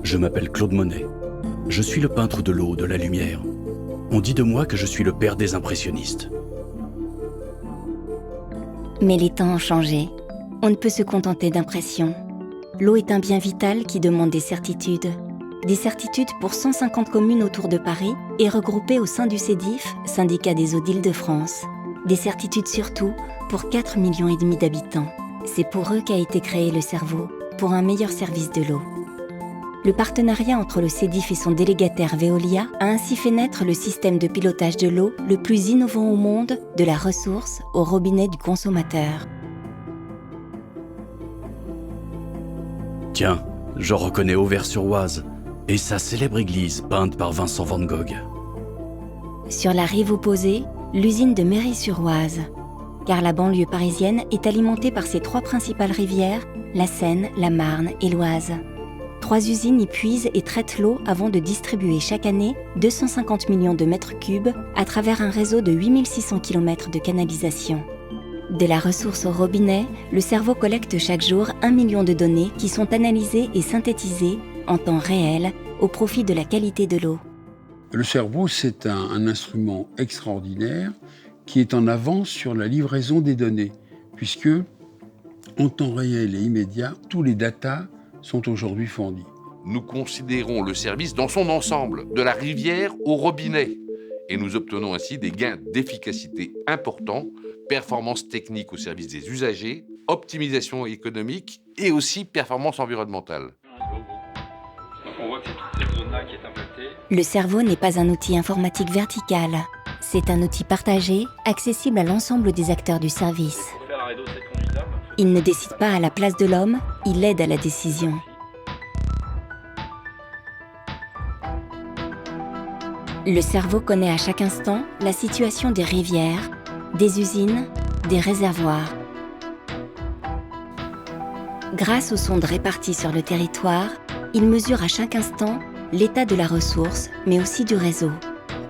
Je m'appelle Claude Monet. Je suis le peintre de l'eau, de la lumière. On dit de moi que je suis le père des impressionnistes. Mais les temps ont changé. On ne peut se contenter d'impressions. L'eau est un bien vital qui demande des certitudes. Des certitudes pour 150 communes autour de Paris et regroupées au sein du CEDIF, syndicat des eaux d'Île-de-France. Des certitudes surtout pour 4,5 millions d'habitants. C'est pour eux qu'a été créé le cerveau, pour un meilleur service de l'eau. Le partenariat entre le CEDIF et son délégataire Veolia a ainsi fait naître le système de pilotage de l'eau le plus innovant au monde, de la ressource au robinet du consommateur. Tiens, je reconnais Auvers-sur-Oise et sa célèbre église peinte par Vincent van Gogh. Sur la rive opposée, l'usine de Méry-sur-Oise, car la banlieue parisienne est alimentée par ses 3 principales rivières, la Seine, la Marne et l'Oise. 3 usines y puisent et traitent l'eau avant de distribuer chaque année 250 millions de mètres cubes à travers un réseau de 8600 km de canalisation. De la ressource au robinet, le cerveau collecte chaque jour 1 million de données qui sont analysées et synthétisées en temps réel au profit de la qualité de l'eau. Le cerveau, c'est un instrument extraordinaire qui est en avance sur la livraison des données, puisque en temps réel et immédiat, tous les datas sont aujourd'hui fournis. Nous considérons le service dans son ensemble, de la rivière au robinet, et nous obtenons ainsi des gains d'efficacité importants, performance technique au service des usagers, optimisation économique et aussi performance environnementale. On voit que c'est toute cette zone-là qui est impactée. Le cerveau n'est pas un outil informatique vertical. C'est un outil partagé, accessible à l'ensemble des acteurs du service. Pour faire l'arrêt d'eau, cette conduite-là, Il ne décide pas à la place de l'homme, il aide à la décision. Le cerveau connaît à chaque instant la situation des rivières, des usines, des réservoirs. Grâce aux sondes réparties sur le territoire, il mesure à chaque instant l'état de la ressource, mais aussi du réseau.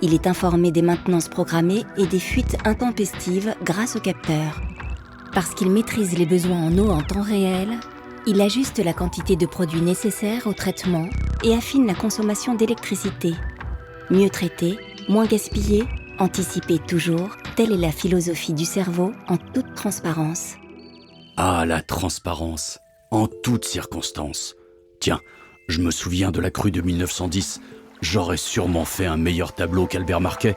Il est informé des maintenances programmées et des fuites intempestives grâce aux capteurs. Parce qu'il maîtrise les besoins en eau en temps réel, il ajuste la quantité de produits nécessaires au traitement et affine la consommation d'électricité. Mieux traiter, moins gaspiller, anticiper toujours, telle est la philosophie du cerveau en toute transparence. Ah, la transparence, en toutes circonstances. Tiens, je me souviens de la crue de 1910. J'aurais sûrement fait un meilleur tableau qu'Albert Marquet,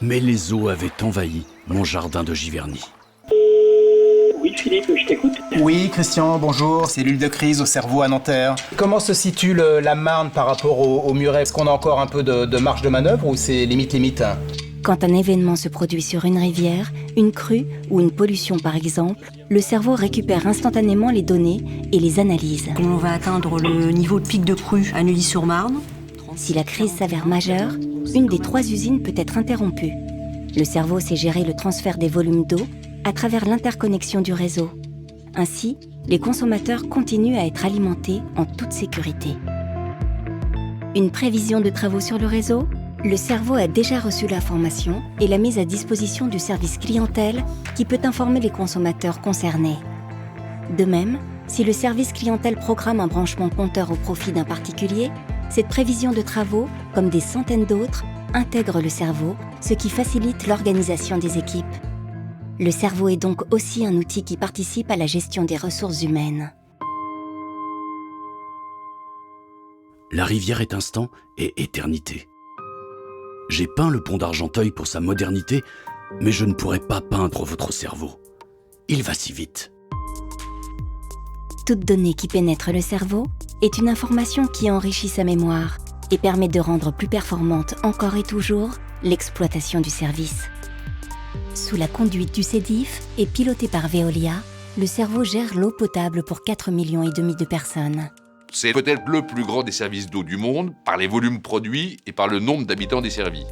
mais les eaux avaient envahi mon jardin de Giverny. Oui, Philippe, je t'écoute. Oui, Christian, bonjour. Cellule de crise au cerveau à Nanterre. Comment se situe la Marne par rapport au Muret? Est-ce qu'on a encore un peu de marge de manœuvre ou c'est limite? Quand un événement se produit sur une rivière, une crue ou une pollution par exemple, le cerveau récupère instantanément les données et les analyse. On va atteindre le niveau de pic de crue à Neuilly-sur-Marne. Si la crise s'avère majeure, une des 3 usines peut être interrompue. Le cerveau sait gérer le transfert des volumes d'eau à travers l'interconnexion du réseau. Ainsi, les consommateurs continuent à être alimentés en toute sécurité. Une prévision de travaux sur le réseau? Le cerveau a déjà reçu l'information et l'a mise à disposition du service clientèle qui peut informer les consommateurs concernés. De même, si le service clientèle programme un branchement compteur au profit d'un particulier, cette prévision de travaux, comme des centaines d'autres, intègre le cerveau, ce qui facilite l'organisation des équipes. Le cerveau est donc aussi un outil qui participe à la gestion des ressources humaines. La rivière est instant et éternité. J'ai peint le pont d'Argenteuil pour sa modernité, mais je ne pourrais pas peindre votre cerveau. Il va si vite. Toute donnée qui pénètre le cerveau est une information qui enrichit sa mémoire et permet de rendre plus performante encore et toujours l'exploitation du service. Sous la conduite du CEDIF et piloté par Veolia, le cerveau gère l'eau potable pour 4,5 millions de personnes. C'est peut-être le plus grand des services d'eau du monde par les volumes produits et par le nombre d'habitants desservis.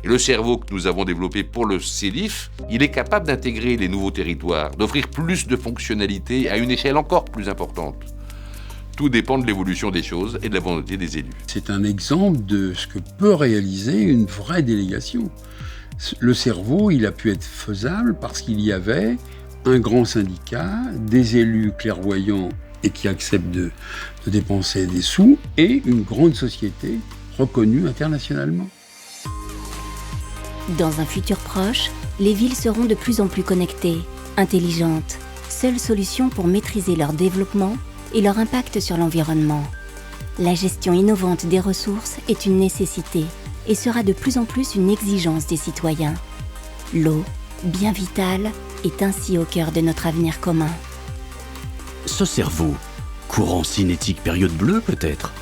Et le cerveau que nous avons développé pour le CELIF, il est capable d'intégrer les nouveaux territoires, d'offrir plus de fonctionnalités à une échelle encore plus importante. Tout dépend de l'évolution des choses et de la volonté des élus. C'est un exemple de ce que peut réaliser une vraie délégation. Le cerveau, il a pu être faisable parce qu'il y avait un grand syndicat, des élus clairvoyants et qui acceptent de dépenser des sous, et une grande société reconnue internationalement. Dans un futur proche, les villes seront de plus en plus connectées, intelligentes, seule solution pour maîtriser leur développement et leur impact sur l'environnement. La gestion innovante des ressources est une nécessité et sera de plus en plus une exigence des citoyens. L'eau, bien vitale, est ainsi au cœur de notre avenir commun. Ce cerveau, courant cinétique période bleue peut-être?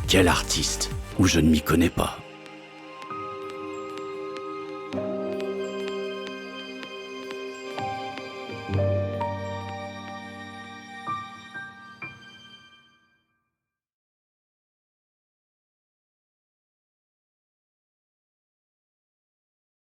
Quel artiste, ou je ne m'y connais pas.